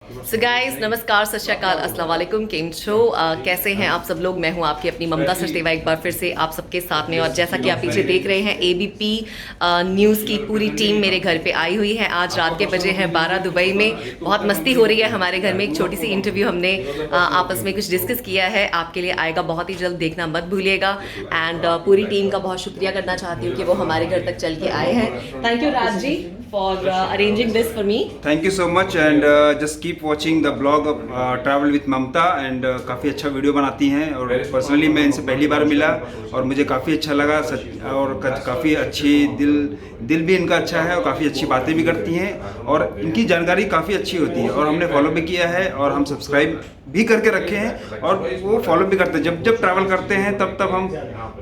So guys, नमस्कार, सत श्री अकाल, अस्सलाम वालेकुम, केम छो, कैसे हैं आप सब लोग। मैं हूं आपकी अपनी ममता सचदेवा एक बार फिर से आप सबके साथ में। और जैसा कि आप पीछे देख रहे हैं, एबीपी न्यूज़ की पूरी टीम मेरे घर पे आई हुई है। आज रात के बजे हैं 12 दुबई में। बहुत मस्ती हो रही है हमारे घर में। एक छोटी सी इंटरव्यू हमने आपस में कुछ डिस्कस किया है, आपके लिए आएगा बहुत ही जल्द, देखना मत भूलिएगा। एंड पूरी टीम का बहुत शुक्रिया करना चाहती हूँ कि वो हमारे घर तक चल के आए हैं। Thank you Raj ji for arranging this for me. Thank you so much and just keep watching the blog of travel with Mamta and काफ़ी अच्छा वीडियो बनाती हैं। और पर्सनली मैं इनसे पहली बार मिला और मुझे काफ़ी अच्छा लगा और काफ़ी अच्छी दिल भी इनका अच्छा है और काफ़ी अच्छी बातें भी करती हैं और इनकी जानकारी काफ़ी अच्छी होती है। और हमने फॉलो भी किया है और हम सब्सक्राइब भी करके रखे हैं और वो फॉलो भी करते हैं। जब ट्रैवल करते हैं तब हम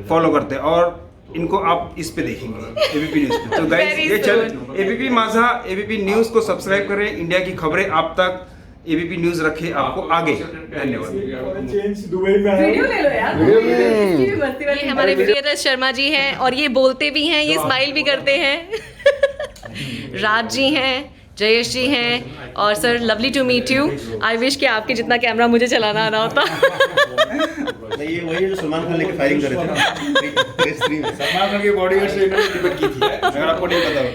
फॉलो करते हैं। और इनको आप इस पे देखेंगे एबीपी न्यूज़ पे। तो गाइस ये चल एबीपी माझा एबीपी न्यूज़ को सब्सक्राइब करें। इंडिया की खबरें आप तक एबीपी न्यूज़ रखे आपको आगे। धन्यवाद। वीडियो ले लो यार, इसकी भी मस्ती वाली। ये हमारे वीरेंद्र शर्मा जी हैं और ये बोलते भी हैं, ये स्माइल भी करते हैं। राज जी हैं, जयेश जी हैं और sir lovely to meet you. I wish कि आपके जितना कैमरा मुझे चलाना आना होता। ये वही है जो सलमान खान लेके फायरिंग कर रहे थे सलमान खान की बॉडी से इन्होंने डिबेट की थी, अगर आपको नहीं पता हो।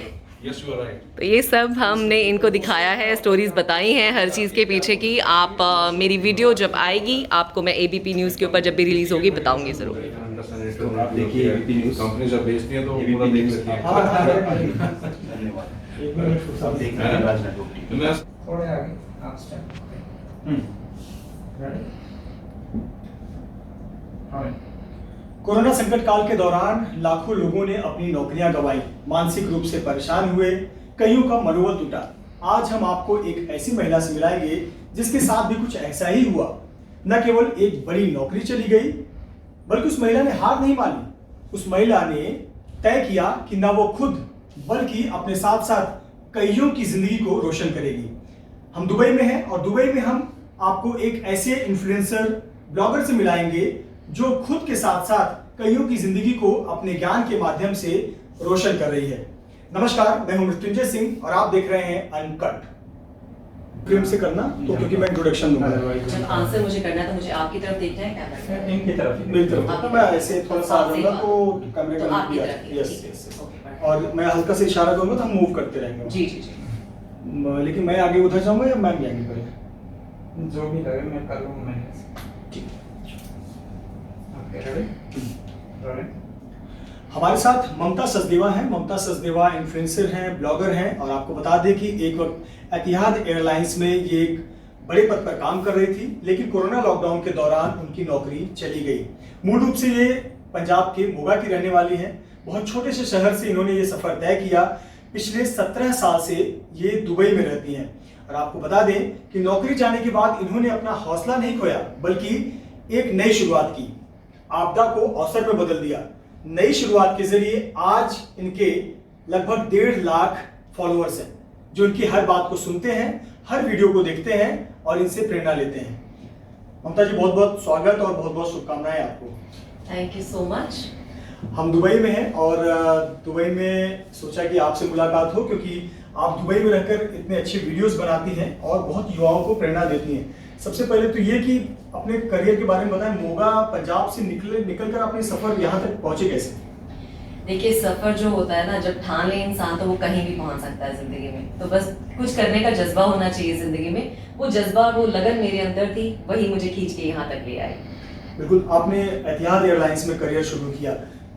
तो ये सब हमने इनको दिखाया है, स्टोरीज बताई हैं हर चीज़ के पीछे की। आप मेरी वीडियो जब आएगी आपको मैं एबीपी न्यूज़ के ऊपर जब भी रिलीज होगी बताऊंगी ज़रूर। तो आप देखिए एबीपी न्यूज़ कंपनी जब बेचती है तो एबीपी पूरा देख न्यूज़। सकती है। धन्यवाद। सब देख रहे हैं राज नेटवर्क टीवी। थोड़े आगे हाँ स्टेप रेडी। कोरोना संकट काल के दौरान लाखों लोगों ने अपनी नौकरियां गंवाई, मानसिक रूप से परेशान हुए, कईयों का मनोबल टूटा। आज हम आपको एक ऐसी महिला से मिलाएंगे जिसके साथ भी कुछ ऐसा ही हुआ। न केवल एक बड़ी नौकरी चली गई बल्कि उस महिला ने हार नहीं मानी। उस महिला ने तय किया कि न वो खुद बल्कि अपने साथ साथ कईयों की जिंदगी को रोशन करेगी। हम दुबई में हैं और दुबई में हम आपको एक ऐसे इन्फ्लुएंसर ब्लॉगर से मिलाएंगे जो खुद के साथ साथ कईयों की जिंदगी को अपने ज्ञान के माध्यम से रोशन कर रही है। नमस्कार, मैं हूं मृत्युंजय सिंह और आप देख रहे हैं अनकट। प्रेम से करना तो क्योंकि मैं इंट्रोडक्शन दूंगा। जब आंसर मुझे करना है तो मुझे आपकी तरफ देखना है, कैमरा इनकी तरफ मेरी तरफ मैं ऐसे थोड़ा सा आ जाऊंगा तो कैमरे तो का आपकी भी तरफ यस और मैं हल्का से इशारा करूंगा तो हम मूव करते रहेंगे। जी जी जी। लेकिन मैं आगे उधर जाऊंगा या मैम आगे करें? जो भी लगे मैं कर लूँगा मैं। ठीक। Okay ready. हमारे साथ ममता सचदेवा हैं। ममता सचदेवा इन्फ्लुएंसर हैं, ब्लॉगर हैं और आपको बता दें कि एक वक्त एतिहाद एयरलाइंस में ये एक बड़े पद पर काम कर रही थी, लेकिन कोरोना लॉकडाउन के दौरान उनकी नौकरी चली गई। मूल रूप से ये पंजाब के मोगा की रहने वाली हैं। बहुत छोटे से शहर से इन्होंने ये सफर तय किया। पिछले 17 साल से ये दुबई में रहती हैं और आपको बता दें कि नौकरी जाने के बाद इन्होंने अपना हौसला नहीं खोया बल्कि एक नई शुरुआत की, आपदा को अवसर में बदल दिया। नई शुरुआत के जरिए आज इनके लगभग 1.5 लाख फॉलोअर्स हैं जो इनकी हर बात को सुनते हैं, हर वीडियो को देखते हैं और इनसे प्रेरणा लेते हैं। ममता जी, बहुत बहुत स्वागत और बहुत बहुत शुभकामनाएं आपको। Thank you so much. हम दुबई में हैं और दुबई में सोचा कि आपसे मुलाकात हो क्योंकि आप दुबई में रहकर इतने अच्छे वीडियोस बनाती हैं और बहुत युवाओं को प्रेरणा देती हैं। सबसे पहले तो ये कि अपने करियर के बारे में बताएं। मोगा पंजाब से निकलकर अपने सफर यहाँ तक पहुंचे कैसे? देखिए, सफर जो होता है ना, जब ठान ले इंसान तो वो कहीं भी पहुंच सकता है जिंदगी में। तो बस कुछ करने का जज्बा होना चाहिए जिंदगी में। वो जज्बा, वो लगन मेरे अंदर थी, वही मुझे खींच के यहाँ तक ले आई। बिल्कुल। आपने एतिहाद एयरलाइंस में करियर शुरू किया,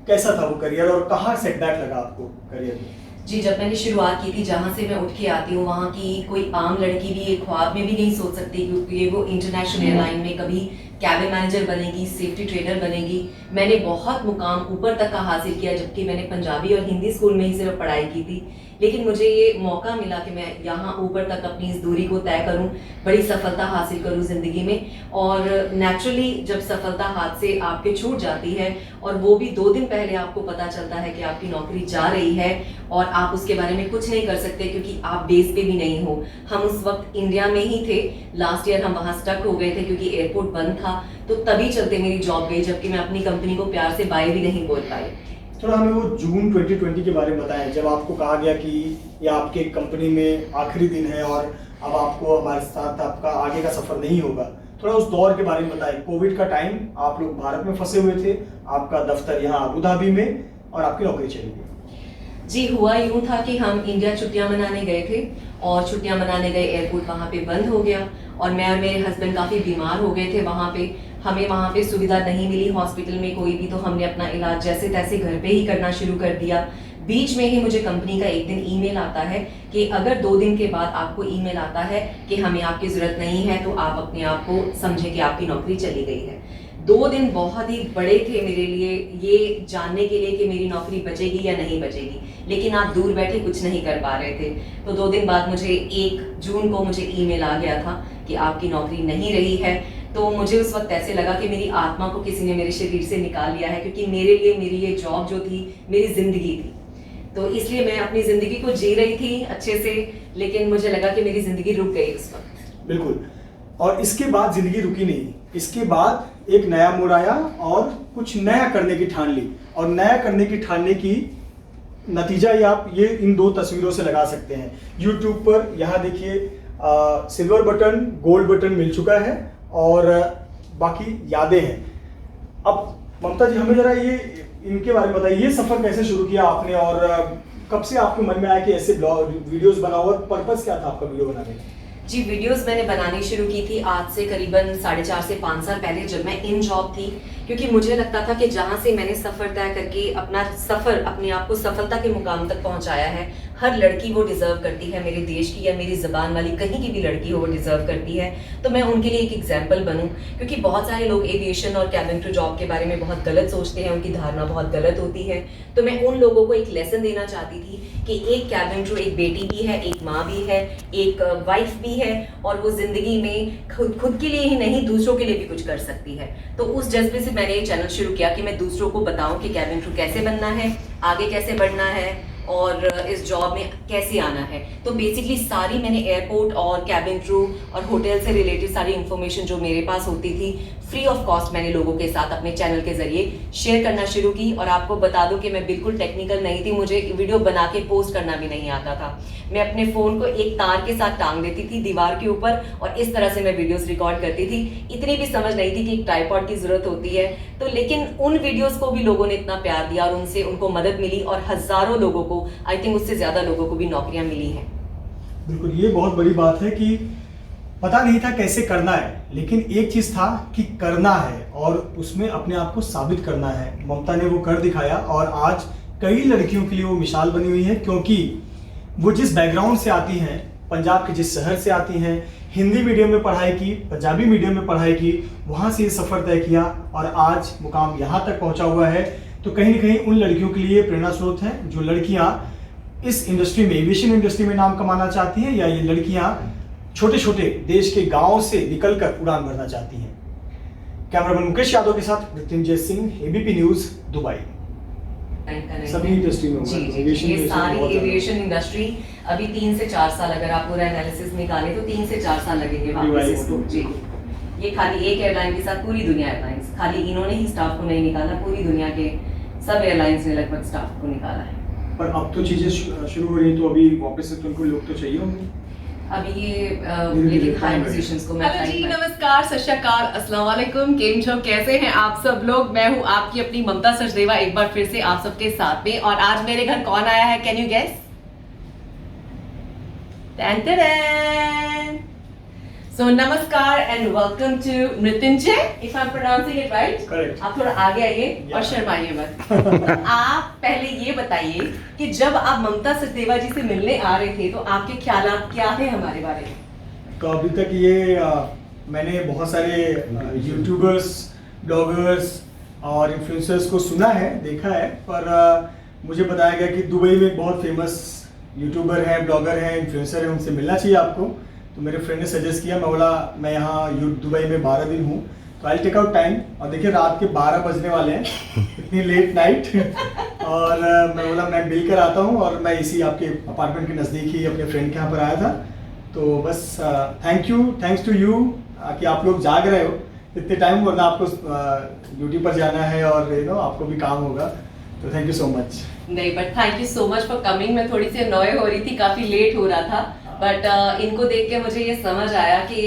कैसा था वो करियर और कहाँ सेटबैक लगा आपको करियर में? जी, जब मैंने शुरुआत की थी, जहाँ से मैं उठ के आती हूँ वहाँ की कोई आम लड़की भी ये ख्वाब में भी नहीं सोच सकती क्योंकि वो इंटरनेशनल एयरलाइन में कभी कैबिन मैनेजर बनेगी, सेफ्टी ट्रेनर बनेगी। मैंने बहुत मुकाम ऊपर तक का हासिल किया जबकि मैंने पंजाबी और हिंदी स्कूल में ही सिर्फ पढ़ाई की थी। लेकिन मुझे ये मौका मिला कि मैं यहाँ ऊपर तक अपनी इस दूरी को तय करूँ, बड़ी सफलता हासिल करूँ ज़िंदगी में। और नेचुरली जब सफलता हाथ से आपके छूट जाती है और वो भी 2 दिन पहले आपको पता चलता है कि आपकी नौकरी जा रही है और आप उसके बारे में कुछ नहीं कर सकते क्योंकि आप बेस पे भी नहीं हो। हम उस वक्त इंडिया में ही थे, लास्ट ईयर हम वहाँ स्टक हो गए थे क्योंकि एयरपोर्ट बंद था, तो तभी चलते मेरी जॉब गई जबकि मैं अपनी कंपनी को प्यार से बाय भी नहीं बोल पाई। थोड़ा हमें वो जून 2020 के बारे में बताएं जब आपको कहा गया कि ये आपके कंपनी में आखिरी दिन है और अब आपको हमारे साथ आपका आगे का सफर नहीं होगा, थोड़ा उस दौर के बारे में बताएं। कोविड का टाइम, आप लोग भारत में फंसे हुए थे, आपका दफ्तर यहाँ अबू धाबी में, और आपकी नौकरी चली गई। जी, हुआ यूं था कि हम इंडिया छुट्टियां मनाने गए थे और छुट्टियां मनाने गए, एयरपोर्ट वहाँ पे बंद हो गया और मैं और मेरे हस्बैंड काफ़ी बीमार हो गए थे वहाँ पे। हमें वहाँ पे सुविधा नहीं मिली हॉस्पिटल में कोई भी, तो हमने अपना इलाज जैसे तैसे घर पे ही करना शुरू कर दिया। बीच में ही मुझे कंपनी का एक दिन ईमेल आता है कि अगर 2 दिन के बाद आपको ईमेल आता है कि हमें आपकी ज़रूरत नहीं है, तो आप अपने आप को समझें कि आपकी नौकरी चली गई है। 2 दिन बहुत ही बड़े थे मेरे लिए, ये जानने के लिए कि मेरी नौकरी बचेगी या नहीं बचेगी, लेकिन आप दूर बैठे कुछ नहीं कर पा रहे थे। तो 2 दिन बाद मुझे 1 जून को मुझे ईमेल आ गया था कि आपकी नौकरी नहीं रही है। तो मुझे उस वक्त ऐसे लगा कि मेरी आत्मा को किसी ने मेरे शरीर से निकाल लिया है, क्योंकि मेरे लिए मेरी ये जॉब जो थी मेरी ज़िंदगी थी। तो इसलिए मैं अपनी ज़िंदगी को जी रही थी अच्छे से, लेकिन मुझे लगा कि मेरी ज़िंदगी रुक गई उस वक्त। बिल्कुल, और इसके बाद ज़िंदगी रुकी नहीं, इसके बाद एक नया मोड़ आया और कुछ नया करने की ठान ली। और नया करने की ठानने की नतीजा ये आप ये इन 2 तस्वीरों से लगा सकते हैं। यूट्यूब पर यहाँ देखिए सिल्वर बटन, गोल्ड बटन मिल चुका है और बाकी यादें हैं। अब ममता जी, हमें जरा ये इनके बारे में बताइए, ये सफ़र कैसे शुरू किया आपने और कब से आपके मन में आया कि ऐसे ब्लॉग वीडियोस बनाओ, और पर्पस क्या था आपका वीडियो बनाने का? जी, वीडियोस मैंने बनानी शुरू की थी आज से करीबन 4.5 से 5 साल पहले, जब मैं इन जॉब थी, क्योंकि मुझे लगता था कि जहाँ से मैंने सफ़र तय करके अपना सफ़र अपने आप को सफलता के मुकाम तक पहुँचाया है, हर लड़की वो डिज़र्व करती है, मेरे देश की या मेरी ज़बान वाली कहीं की भी लड़की हो वो डिज़र्व करती है। तो मैं उनके लिए एक एग्जाम्पल बनूं, क्योंकि बहुत सारे लोग एविएशन और कैबिन क्रू जॉब के बारे में बहुत गलत सोचते हैं, उनकी धारणा बहुत गलत होती है। तो मैं उन लोगों को एक लेसन देना चाहती थी कि एक कैबिन क्रू एक बेटी भी है, एक माँ भी है, एक वाइफ भी है, और वो ज़िंदगी में खुद के लिए ही नहीं दूसरों के लिए भी कुछ कर सकती है। तो उस जज्बे से मैंने ये चैनल शुरू किया कि मैं दूसरों को बताऊं कि कैबिन क्रू कैसे बनना है, आगे कैसे बढ़ना है और इस जॉब में कैसे आना है। तो बेसिकली सारी मैंने एयरपोर्ट और कैबिन क्रू और होटल से रिलेटेड सारी इन्फॉर्मेशन जो मेरे पास होती थी फ्री ऑफ कॉस्ट मैंने लोगों के साथ अपने चैनल के जरिए शेयर करना शुरू की। और आपको बता दूं कि मैं बिल्कुल टेक्निकल नहीं थी, मुझे वीडियो बना के पोस्ट करना भी नहीं आता था। मैं अपने फ़ोन को एक तार के साथ टांग देती थी दीवार के ऊपर और इस तरह से मैं वीडियोस रिकॉर्ड करती थी। इतनी भी समझ नहीं थी कि एक ट्राइपॉड की ज़रूरत होती है। तो लेकिन उन वीडियोस को भी लोगों ने इतना प्यार दिया और उनसे उनको मदद मिली और हज़ारों लोगों को, आई थिंक उससे ज़्यादा लोगों को भी नौकरियाँ मिली हैं। बिल्कुल, ये बहुत बड़ी बात है कि पता नहीं था कैसे करना है, लेकिन एक चीज़ था कि करना है और उसमें अपने आप को साबित करना है। ममता ने वो कर दिखाया और आज कई लड़कियों के लिए वो मिसाल बनी हुई है, क्योंकि वो जिस बैकग्राउंड से आती हैं, पंजाब के जिस शहर से आती हैं, हिंदी मीडियम में पढ़ाई की, पंजाबी मीडियम में पढ़ाई की, वहाँ से ये सफ़र तय किया और आज मुकाम यहाँ तक पहुँचा हुआ है। तो कहीं ना कहीं उन लड़कियों के लिए प्रेरणा स्रोत है जो लड़कियाँ इस इंडस्ट्री में, एविएशन इंडस्ट्री में नाम कमाना चाहती हैं, या ये लड़कियाँ छोटे छोटे देश के गाँव से निकलकर उड़ान भरना चाहती हैं। कैमरामैन मुकेश यादव के साथ Mrityunjay Singh, ABP news, Dubai. सभी इंडस्ट्री में जी जी, ये सारी एविएशन इंडस्ट्री अभी 3 से 4 साल, अगर आप पूरा एनालिसिस निकालें तो 3 से 4 साल लगेंगे वापस इसको। जी, ये खाली एक एयरलाइन के साथ पूरी दुनिया एयरलाइंस, खाली इन्होंने ही स्टाफ को नहीं निकाला, पूरी दुनिया के सब एयरलाइंस ने लगभग स्टाफ को निकाला है। पर अब तो चीज़ें शुरू हो रही हैं, तो अभी वापस से तुमको लोग तो चाहिए होंगे। अभी ये लेकिन हाई पोजीशंस को मैं हेलो जी, नमस्कार, सत श्री अकाल, अस्सलाम वालेकुम, केम छो, कैसे हैं आप सब लोग। मैं हूं आपकी अपनी ममता सचदेवा, एक बार फिर से आप सबके साथ में। और आज मेरे घर कौन आया है, कैन यू गेस? सो नमस्कार and welcome to Mrityunjay, if I am pronouncing it right. Correct. आप थोड़ा आगे आइए और शर्माइए मत। तो आप पहले ये बताइए कि जब आप ममता सचदेवा जी से मिलने आ रहे थे तो आपके ख्यालात क्या थे हमारे बारे में? तो अभी तक ये मैंने बहुत सारे यूट्यूबर्स, ब्लॉगर्स और इन्फ्लुएंसर्स को सुना है, देखा है, पर मुझे बताया गया कि दुबई में एक बहुत फेमस यूट्यूबर हैं, ब्लॉगर हैं, इन्फ्लुएंसर हैं, उनसे मिलना चाहिए आपको। तो मेरे फ्रेंड ने सजेस्ट किया, मैं बोला मैं यहाँ दुबई में 12 दिन हूँ, तो आई टेक आउट टाइम। और देखिए रात के 12 बजने वाले हैं, इतनी लेट नाइट और मैं बोला मैं मिल कर आता हूँ, और मैं इसी आपके अपार्टमेंट के नज़दीक ही अपने फ्रेंड के यहाँ पर आया था। तो बस थैंक्स टू यू कि आप लोग जाग रहे हो इतने टाइम, वरना आपको ड्यूटी पर जाना है और आपको भी काम होगा। तो थैंक यू सो मच। नहीं, but thank you so much for coming. मैं थोड़ी सी अनॉय हो रही थी, काफी लेट हो रहा था, बट इनको देख के मुझे ये समझ आया कि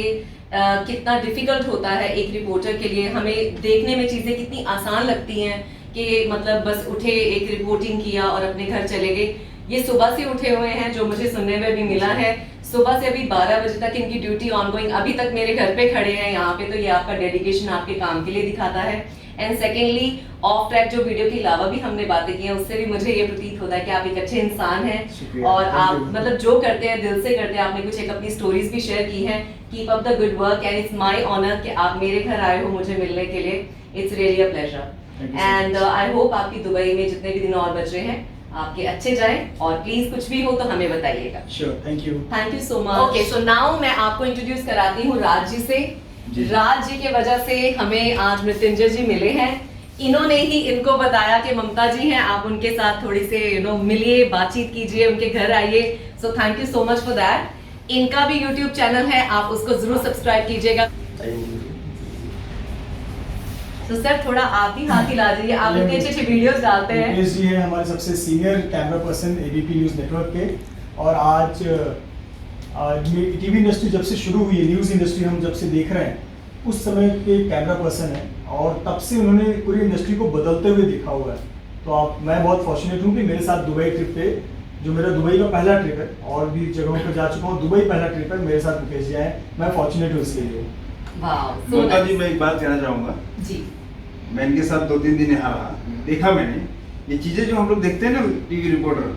कितना डिफिकल्ट होता है एक रिपोर्टर के लिए। हमें देखने में चीजें कितनी आसान लगती हैं कि मतलब बस उठे, एक रिपोर्टिंग किया और अपने घर चले गए। ये सुबह से उठे हुए हैं, जो मुझे सुनने में भी मिला है। सुबह से अभी 12 बजे तक इनकी ड्यूटी ऑनगोइंग, अभी तक मेरे घर पे खड़े हैं यहाँ पे, तो ये आपका डेडिकेशन आपके काम के लिए दिखाता है। एंड सेकेंडली, ऑफ ट्रैक जो वीडियो के अलावा भी हमने बातें की हैं, उससे भी मुझे ये प्रतीत होता है कि आप एक अच्छे इंसान हैं और आप मतलब जो करते हैं दिल से करते हैं। आपने कुछ एक अपनी स्टोरीज भी शेयर की हैं। Keep up the good work and it's my honour कि आप मेरे घर आए हो मुझे मिलने के लिए। It's really a pleasure and I hope आपकी दुबई में जितने भी दिन और बच रहे हैं आपके अच्छे जाए, और प्लीज कुछ भी हो तो हमें बताइएगा। Sure, thank you so much. Okay, so now मैं आपको इंट्रोड्यूस कराती हूँ राज जी से। राज जी के वजह से हमें आज मृत्युंजय जी मिले हैं। इन्होंने ही इनको बताया कि ममता जी हैं, आप उनके साथ थोड़ी से मिलिए, बातचीत कीजिए, उनके घर आइए। So thank you so much for that. इनका भी यूट्यूब चैनल है, आप उसको जरूर सब्सक्राइब कीजिएगा। तो सर थोड़ा आप ही हाथ हिला दीजिए, आप इतने अच्छे वीडियोस डालते हैं। मुकेश जी हैं हमारे सबसे senior camera person ABP news network के, और आज टीवी इंडस्ट्री जब से शुरू हुई है, न्यूज़ इंडस्ट्री हम जब से देख रहे हैं, उस समय के कैमरा पर्सन है और तब से उन्होंने पूरी इंडस्ट्री को बदलते हुए देखा हुआ है। तो मैं बहुत फॉर्चुनेट हूँ कि मेरे साथ दुबई ट्रिप पे, जो मेरा दुबई का पहला ट्रिप है, और भी जगहों पर जा चुका हूँ, दुबई पहला ट्रिप है, मेरे साथ मुकेश जी आए। मैं फॉर्चुनेट हूँ इसके लिए। ममता जी, मैं एक बात कहना चाहूँगा जी। मैं इनके साथ 2-3 दिन यहाँ रहा, देखा मैंने ये चीज़ें जो हम लोग देखते हैं ना टीवी रिपोर्टर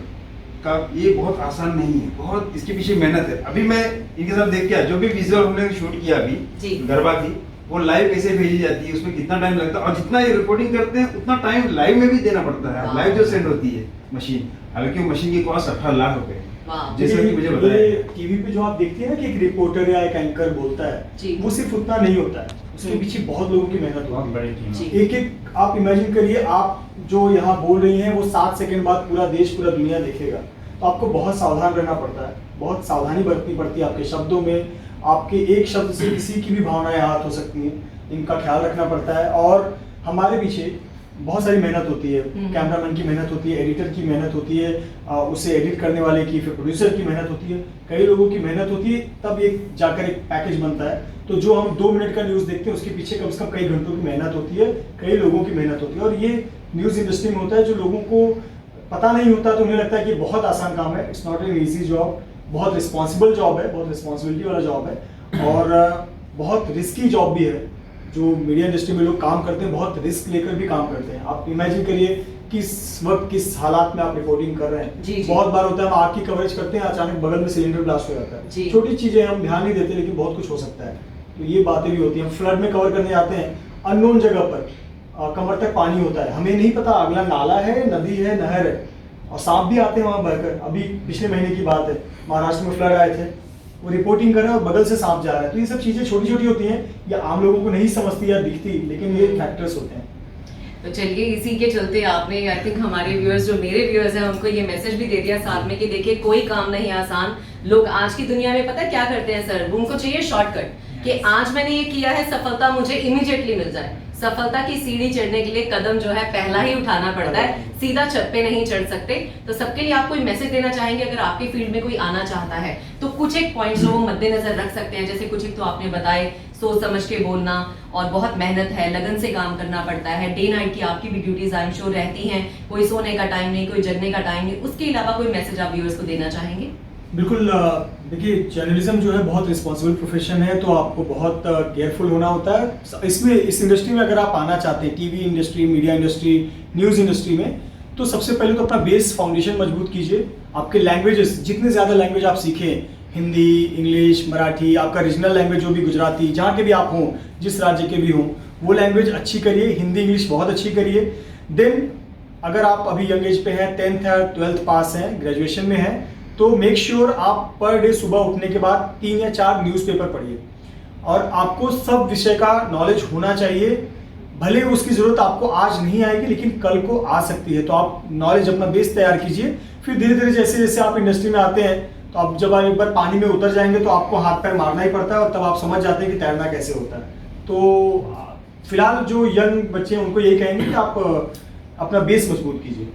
का, ये बहुत आसान नहीं है, बहुत इसके पीछे मेहनत है। अभी मैं इनके साथ देख के आया, जो भी विजुअल हमने शूट किया अभी गरबा की, वो लाइव कैसे भेजी जाती है, उसमें कितना टाइम लगता है, और जितना ये रिपोर्टिंग करते हैं उतना टाइम लाइव में भी देना पड़ता है। लाइव जो सेंड होती है मशीन, हालांकि वो मशीन की कॉस्ट 18 लाख रुपए, जैसे कि मुझे बताया। टीवी पे जो आप देखते हैं ना कि एक रिपोर्टर या एक एंकर बोलता है, वो सिर्फ उतना नहीं होता है, उसके पीछे बहुत लोगों की मेहनत होती है। एक एक आप इमेजिन करिए, आप जो यहाँ बोल रही हैं वो 7 सेकंड बाद पूरा देश, पूरा दुनिया देखेगा। तो आपको बहुत सावधान रहना पड़ता है, बहुत सावधानी बरतनी पड़ती है आपके शब्दों में। आपके एक शब्द से किसी की भी भावनाएं आहत हो सकती हैं, इनका ख्याल रखना पड़ता है। और हमारे पीछे बहुत सारी मेहनत होती है, कैमरामैन की मेहनत होती है, एडिटर की मेहनत होती है, उसे एडिट करने वाले की, फिर प्रोड्यूसर की मेहनत होती है, कई लोगों की मेहनत होती है, तब एक जाकर एक पैकेज बनता है। तो जो हम 2 मिनट का न्यूज़ देखते हैं, उसके पीछे कम से कम कई घंटों की मेहनत होती है, कई लोगों की मेहनत होती है। और ये न्यूज़ इंडस्ट्री में होता है, जो लोगों को पता नहीं होता तो उन्हें लगता है कि बहुत आसान काम है। It's not an easy job, बहुत रिस्पॉन्सिबल जॉब है, बहुत रिस्पॉन्सिबिलिटी वाला जॉब है, और बहुत रिस्की जॉब भी है। जो मीडिया इंडस्ट्री में लोग काम करते हैं, बहुत रिस्क लेकर भी काम करते हैं। आप इमेजिन करिए किस वक्त किस हालात में आप रिपोर्टिंग कर रहे हैं। बहुत बार होता है हम आग की कवरेज करते हैं, अचानक बगल में सिलेंडर ब्लास्ट हो जाता है। छोटी चीजें हम ध्यान नहीं देते, लेकिन बहुत कुछ हो सकता है। तो ये बातें भी होती हैं। हम फ्लड में कवर करने जाते हैं, अननोन जगह पर कमर तक पानी होता है, हमें नहीं पता अगला नाला है, नदी है, नहर है, और सांप भी आते हैं वहां बहकर। अभी पिछले महीने की बात है, महाराष्ट्र में फ्लड आए थे, वो रिपोर्टिंग कर रहे हैं और बगल से सांप जा रहा है। तो ये सब चीजें छोटी छोटी होती हैं, या आम लोगों को नहीं समझती या दिखती, लेकिन ये फैक्टर्स होते हैं। तो चलिए, इसी के चलते आपने आई थिंक हमारे व्यूअर्स, जो मेरे व्यूअर्स हैं, उनको ये मैसेज भी दे दिया साथ में कि देखिए कोई काम नहीं आसान। लोग आज की दुनिया में पता क्या करते हैं सर, उनको चाहिए शॉर्टकट कि आज मैंने ये किया है, सफलता मुझे इमीडिएटली मिल जाए। सफलता की सीढ़ी चढ़ने के लिए कदम जो है पहला ही उठाना पड़ता है, सीधा छत पे नहीं चढ़ सकते। तो सबके लिए आप कोई मैसेज देना चाहेंगे, अगर आपके फील्ड में कोई आना चाहता है तो कुछ एक पॉइंट्स जो मद्देनजर रख सकते हैं? जैसे कुछ एक तो आपने बताए, सोच समझ के बोलना, और बहुत मेहनत है, लगन से काम करना पड़ता है, डे नाइट की आपकी भी ड्यूटीज आई एम श्योर रहती हैं, कोई सोने का टाइम नहीं, कोई जगने का टाइम नहीं। उसके अलावा कोई मैसेज आप व्यूअर्स को देना चाहेंगे? बिल्कुल, देखिए जर्नलिज्म जो है बहुत रिस्पॉन्सिबल प्रोफेशन है, तो आपको बहुत केयरफुल होना होता है इसमें। इस इंडस्ट्री में अगर आप आना चाहते हैं, TV industry, media industry, news industry में, तो सबसे पहले तो अपना बेस फाउंडेशन मजबूत कीजिए। आपके लैंग्वेजेस, जितने ज़्यादा लैंग्वेज आप सीखें, हिंदी, इंग्लिश, मराठी, आपका रीजनल लैंग्वेज जो भी गुजराती, जहाँ के भी आप हों, जिस राज्य के भी हों, वो लैंग्वेज अच्छी करिए। हिंदी इंग्लिश बहुत अच्छी करिए। देन अगर आप अभी यंग एज पे हैं, 10th या 12th पास हैं, ग्रेजुएशन में हैं, तो मेक श्योर आप पर डे सुबह उठने के बाद 3 या 4 न्यूज़पेपर पढ़िए, और आपको सब विषय का नॉलेज होना चाहिए। भले उसकी ज़रूरत आपको आज नहीं आएगी, लेकिन कल को आ सकती है। तो आप नॉलेज, अपना बेस तैयार कीजिए। फिर धीरे धीरे जैसे जैसे आप इंडस्ट्री में आते हैं, तो आप जब एक बार पानी में उतर जाएंगे तो आपको हाथ पैर मारना ही पड़ता है, और तब आप समझ जाते हैं कि तैरना कैसे होता है। तो फिलहाल जो यंग बच्चे हैं उनको यही कहेंगे कि आप अपना बेस मजबूत कीजिए।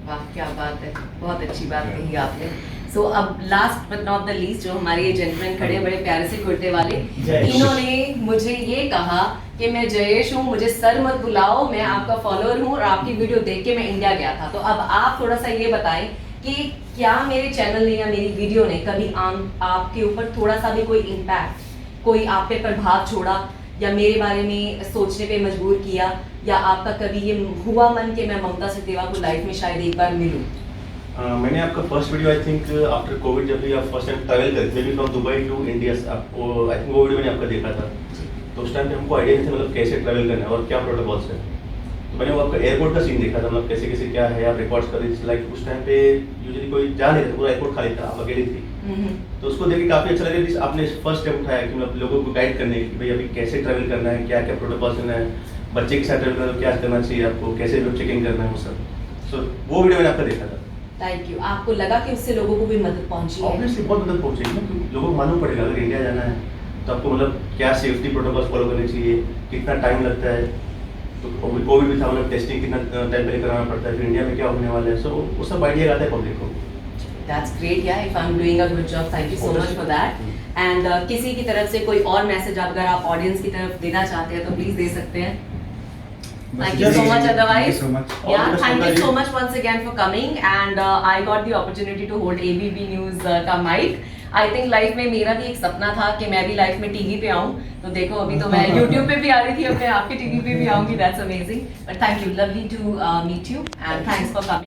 वाह, क्या बात है, बहुत अच्छी बात कही आपने। सो अब last but not the least, जो हमारे ये जेंटलमैन खड़े हैं बड़े प्यारे से कुर्ते वाले, जयेश। इन्होंने मुझे ये कहा कि मैं जयेश हूँ, मुझे सर मत बुलाओ, मैं आपका फॉलोअर हूँ और आपकी वीडियो देख के मैं इंडिया गया था। तो अब आप थोड़ा सा ये बताएं कि क्या मेरे चैनल ने या मेरी वीडियो ने कभी आपके ऊपर थोड़ा सा भी कोई इम्पैक्ट, कोई आप पे प्रभाव छोड़ा या मेरे बारे में सोचने पे मजबूर किया, या आपका कभी ये हुआ मन कि मैं ममता सचदेवा को लाइफ में शायद एक बार मिलूं? मैंने आपका first video I think after Covid जब भी आप फर्स्ट टाइम ट्रैवल करे थे फ्रॉम दुबई टू इंडिया, आपको आई थिंक वो वीडियो मैंने आपका देखा था। तो उस टाइम पे हमको आइडिया नहीं था मतलब कैसे ट्रैवल करना है और क्या प्रोटोकॉल्स है। तो मैंने वो आपका एयरपोर्ट का सीन देखा था, मतलब कैसे कैसे क्या है, आप रिकॉर्ड्स कर रही थी। लाइक उस टाइम पे यूजुअली कोई जा नहीं था, पूरा एयरपोर्ट खाली था, आप अकेली थी। तो उसको देख के काफ़ी अच्छा लगा कि आपने फर्स्ट स्टेप उठाया कि मतलब लोगों को गाइड करने की, भाई अभी कैसे ट्रैवल करना है, क्या क्या प्रोटोकॉल्स करना है, बच्चे के साथ ट्रैवल करना है क्या करना चाहिए आपको, कैसे चेकिंग करना है, वो सब। सो वो वीडियो मैंने आपका देखा था। Thank you. आपको लगा कि उससे लोगों को भी मदद पहुंची है? ऑब्वियसली बहुत मदद पहुंचेगी ना, क्योंकि लोगों को मालूम पड़ेगा अगर इंडिया जाना है तो आपको मतलब क्या सेफ्टी प्रोटोकॉल्स फॉलो करने चाहिए, कितना टाइम लगता है। तो कोविड भी था, मतलब टेस्टिंग कितना टाइम पहले कराना पड़ता है, फिर इंडिया में क्या होने वाला है, सो वो सब आइडिया आता है पब्लिक को। That's great, yeah. If I'm doing a good job, thank you so much for that. And किसी की तरफ से कोई और मैसेज अगर आप ऑडियंस की तरफ देना चाहते हैं तो प्लीज दे सकते हैं। Thank you so much. Otherwise, yeah, thank you so much once again for coming. And I got the opportunity to hold ABP News का mic. I think लाइफ में मेरा भी एक सपना था कि मैं भी लाइफ में टीवी पे आऊँ। तो देखो अभी तो मैं YouTube पे भी आ रही थी, अब मैं आपके टीवी पे भी आऊँगी। That's amazing. But thank you, lovely to meet you, and thanks for coming.